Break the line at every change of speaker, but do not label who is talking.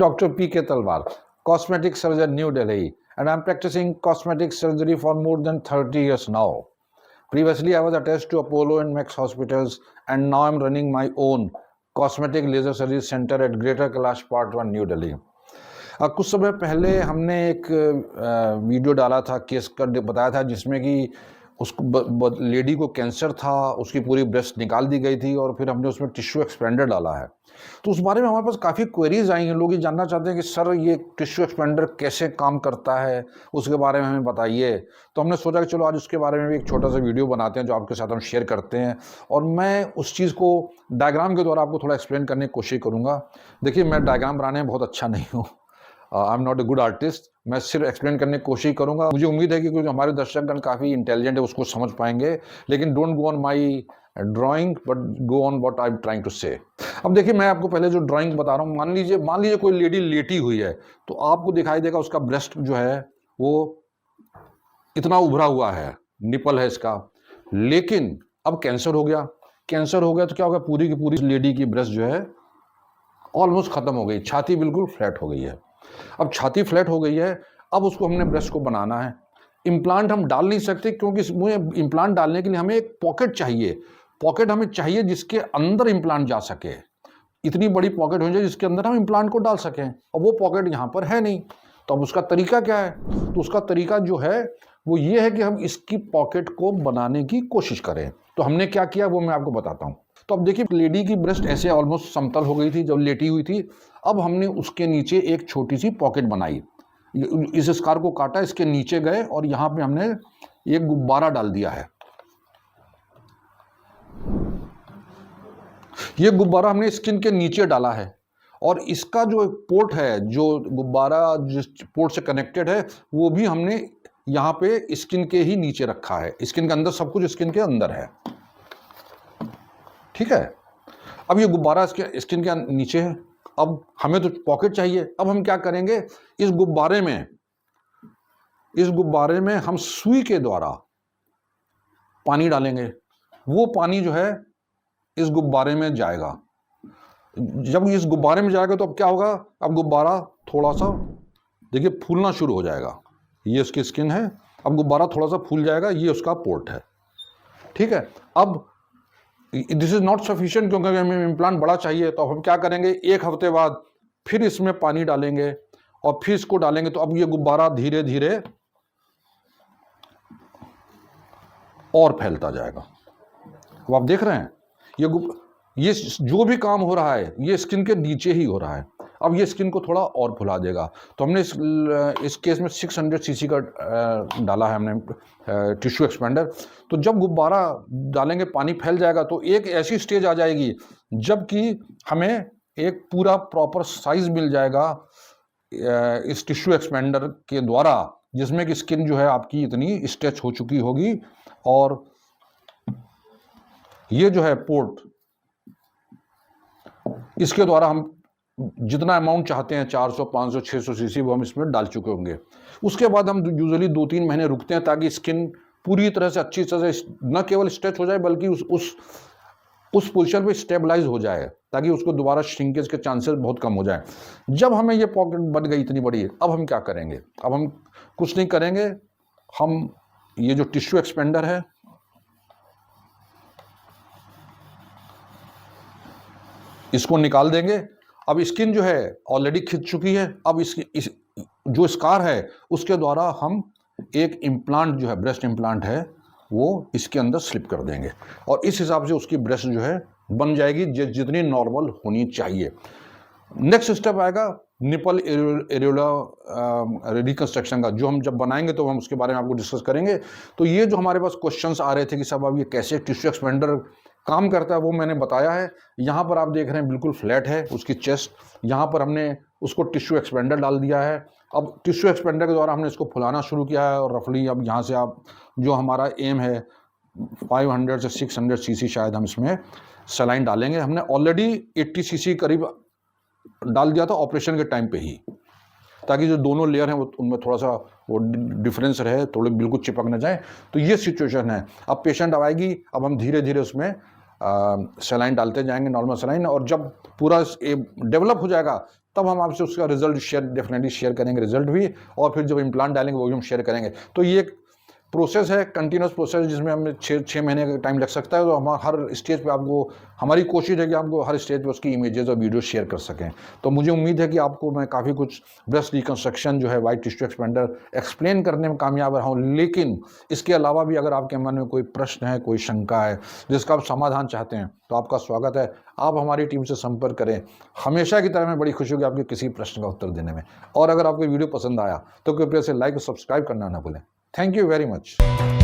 Dr. P.K. Talwar, cosmetic surgeon, New Delhi, and I'm practicing cosmetic surgery for more than 30 years now. Previously, I was attached to Apollo and Max hospitals, and now I'm running my own cosmetic laser surgery center at Greater Kailash Part 1, New Delhi. कुछ समय पहले हमने एक video डाला था, case का बताया था, जिसमें कि उसको लेडी को कैंसर था, उसकी पूरी ब्रेस्ट निकाल दी गई थी और फिर हमने उसमें टिश्यू एक्सपेंडर डाला है। तो उस बारे में हमारे पास काफ़ी क्वेरीज आई हैं। लोग ये जानना चाहते हैं कि सर ये टिश्यू एक्सपेंडर कैसे काम करता है, उसके बारे में हमें बताइए। तो हमने सोचा कि चलो आज उसके बारे में भी एक छोटा सा वीडियो बनाते हैं जो आपके साथ हम शेयर करते हैं, और मैं उस चीज़ को डायग्राम के द्वारा आपको थोड़ा एक्सप्लेन करने की कोशिश करूँगा। देखिए, मैं डायग्राम बनाने में बहुत अच्छा नहीं हूँ, I am not a good artist. मैं सिर्फ एक्सप्लेन करने की कोशिश करूंगा। मुझे उम्मीद है कि क्योंकि हमारे दर्शकगण काफ़ी इंटेलिजेंट है, उसको समझ पाएंगे। लेकिन don't go on my drawing, but go on what I am trying to say. अब देखिए, मैं आपको पहले जो ड्राइंग बता रहा हूँ, मान लीजिए कोई लेडी लेटी हुई है, तो आपको दिखाई देगा उसका ब्रेस्ट जो है वो इतना उभरा हुआ है, निपल है इसका। लेकिन अब कैंसर हो गया तो क्या होगा, पूरी की पूरी लेडी की ब्रेस्ट जो है ऑलमोस्ट खत्म हो गई, छाती बिल्कुल फ्लैट हो गई है। अब छाती फ्लैट हो गई है, अब उसको हमने ब्रेस्ट को बनाना है। इम्प्लांट हम डाल नहीं सकते, क्योंकि मुझे इम्प्लांट डालने के लिए हमें एक पॉकेट चाहिए। पॉकेट हमें चाहिए जिसके अंदर इम्प्लांट जा सके, इतनी बड़ी पॉकेट हो जाए जिसके अंदर हम इम्प्लांट को डाल सकें, और वो पॉकेट यहाँ पर है नहीं। तो अब उसका तरीका क्या है? तो उसका तरीका जो है वो ये है कि हम इसकी पॉकेट को बनाने की कोशिश करें। तो हमने क्या किया वो मैं आपको बताता हूँ। तो अब देखिए, लेडी की ब्रेस्ट ऐसे ऑलमोस्ट समतल हो गई थी जब लेटी हुई थी। अब हमने उसके नीचे एक छोटी सी पॉकेट बनाई, इस स्कार को काटा, इसके नीचे गए और यहाँ पे हमने एक गुब्बारा डाल दिया है। ये गुब्बारा हमने स्किन के नीचे डाला है, और इसका जो पोर्ट है, जो गुब्बारा जिस पोर्ट से कनेक्टेड है, वो भी हमने यहाँ पे स्किन के ही नीचे रखा है। स्किन के अंदर, सब कुछ स्किन के अंदर है, ठीक है। अब ये गुब्बारा स्किन के नीचे है। अब हमें तो पॉकेट चाहिए। अब हम क्या करेंगे, इस गुब्बारे में हम सुई के द्वारा पानी डालेंगे। वो पानी जो है इस गुब्बारे में जाएगा। जब इस गुब्बारे में जाएगा तो अब क्या होगा, अब गुब्बारा थोड़ा सा देखिए फूलना शुरू हो जाएगा। ये उसकी स्किन है, अब गुब्बारा थोड़ा सा फूल जाएगा, ये उसका पोर्ट है, ठीक है। अब दिस इज नॉट सफिशिएंट, क्योंकि हमें इम्प्लांट बड़ा चाहिए। तो हम क्या करेंगे, एक हफ्ते बाद फिर इसमें पानी डालेंगे और फिर इसको डालेंगे। तो अब ये गुब्बारा धीरे धीरे और फैलता जाएगा। अब आप देख रहे हैं, ये जो भी काम हो रहा है ये स्किन के नीचे ही हो रहा है। अब ये स्किन को थोड़ा और फुला देगा। तो हमने इस केस में 600 सीसी का डाला है हमने टिश्यू एक्सपेंडर। तो जब गुब्बारा डालेंगे, पानी फैल जाएगा, तो एक ऐसी स्टेज आ जाएगी जबकि हमें एक पूरा प्रॉपर साइज मिल जाएगा इस टिश्यू एक्सपेंडर के द्वारा, जिसमें कि स्किन जो है आपकी इतनी स्ट्रेच हो चुकी होगी, और ये जो है पोर्ट, इसके द्वारा हम जितना अमाउंट चाहते हैं 400, 500, 600 सीसी वो हम इसमें डाल चुके होंगे। उसके बाद हम यूजुअली 2-3 महीने रुकते हैं ताकि स्किन पूरी तरह से अच्छी तरह से न केवल स्ट्रेच हो जाए, बल्कि उस पोजीशन पे स्टेबलाइज हो जाए, ताकि उसको दोबारा श्रिंकेज के चांसेस बहुत कम हो जाए। जब हमें ये पॉकेट बन गई इतनी बड़ी, अब हम क्या करेंगे? अब हम कुछ नहीं करेंगे, हम ये जो टिश्यू एक्सपेंडर है इसको निकाल देंगे। अब स्किन जो है ऑलरेडी खिंच चुकी है। अब इस जो स्कार है उसके द्वारा हम एक इम्प्लांट जो है, ब्रेस्ट इम्प्लांट है, वो इसके अंदर स्लिप कर देंगे, और इस हिसाब से उसकी ब्रेस्ट जो है बन जाएगी जितनी नॉर्मल होनी चाहिए। नेक्स्ट स्टेप आएगा निपल एरियोला रिकंस्ट्रक्शन का, जो हम जब बनाएंगे तो हम उसके बारे में आपको डिस्कस करेंगे। तो ये जो हमारे पास क्वेश्चंस आ रहे थे कि साहब अब ये कैसे टिश्यू एक्सपेंडर काम करता है, वो मैंने बताया है। यहाँ पर आप देख रहे हैं बिल्कुल फ्लैट है उसकी चेस्ट, यहाँ पर हमने उसको टिश्यू एक्सपेंडर डाल दिया है। अब टिश्यू एक्सपेंडर के द्वारा हमने इसको फुलाना शुरू किया है, और रफली अब यहाँ से आप जो हमारा एम है 500 से 600 सीसी शायद हम इसमें सलाइन डालेंगे। हमने ऑलरेडी 80 सीसी करीब डाल दिया था ऑपरेशन के टाइम पे ही, ताकि जो दोनों लेयर हैं वो उनमें थोड़ा सा वो डिफरेंस रहे, थोड़े बिल्कुल चिपक न जाए। तो ये सिचुएशन है। अब पेशेंट आएगी, अब हम धीरे धीरे उसमें सलाइन डालते जाएंगे, नॉर्मल सलाइन, और जब पूरा डेवलप हो जाएगा तब हम आपसे उसका रिजल्ट डेफिनेटली शेयर करेंगे, रिजल्ट भी, और फिर जब इम्प्लांट डालेंगे वो भी हम शेयर करेंगे। तो ये एक प्रोसेस है, कंटिन्यूस प्रोसेस, जिसमें हमें 6 महीने का टाइम लग सकता है। तो हम हर स्टेज पे आपको, हमारी कोशिश है कि आपको हर स्टेज पे उसकी इमेजेस और वीडियो शेयर कर सकें। तो मुझे उम्मीद है कि आपको मैं काफ़ी कुछ ब्रेस्ट रिकंस्ट्रक्शन जो है वाइट टिश्यू एक्सपेंडर एक्सप्लेन करने में कामयाब रहा हूँ। लेकिन इसके अलावा भी अगर आपके मन में कोई प्रश्न है, कोई शंका है जिसका आप समाधान चाहते हैं, तो आपका स्वागत है, आप हमारी टीम से संपर्क करें। हमेशा की तरह मैं बड़ी खुशी होगी आपके किसी प्रश्न का उत्तर देने में। और अगर आपको वीडियो पसंद आया तो कृपया से लाइक और सब्सक्राइब करना ना भूलें। Thank you very much.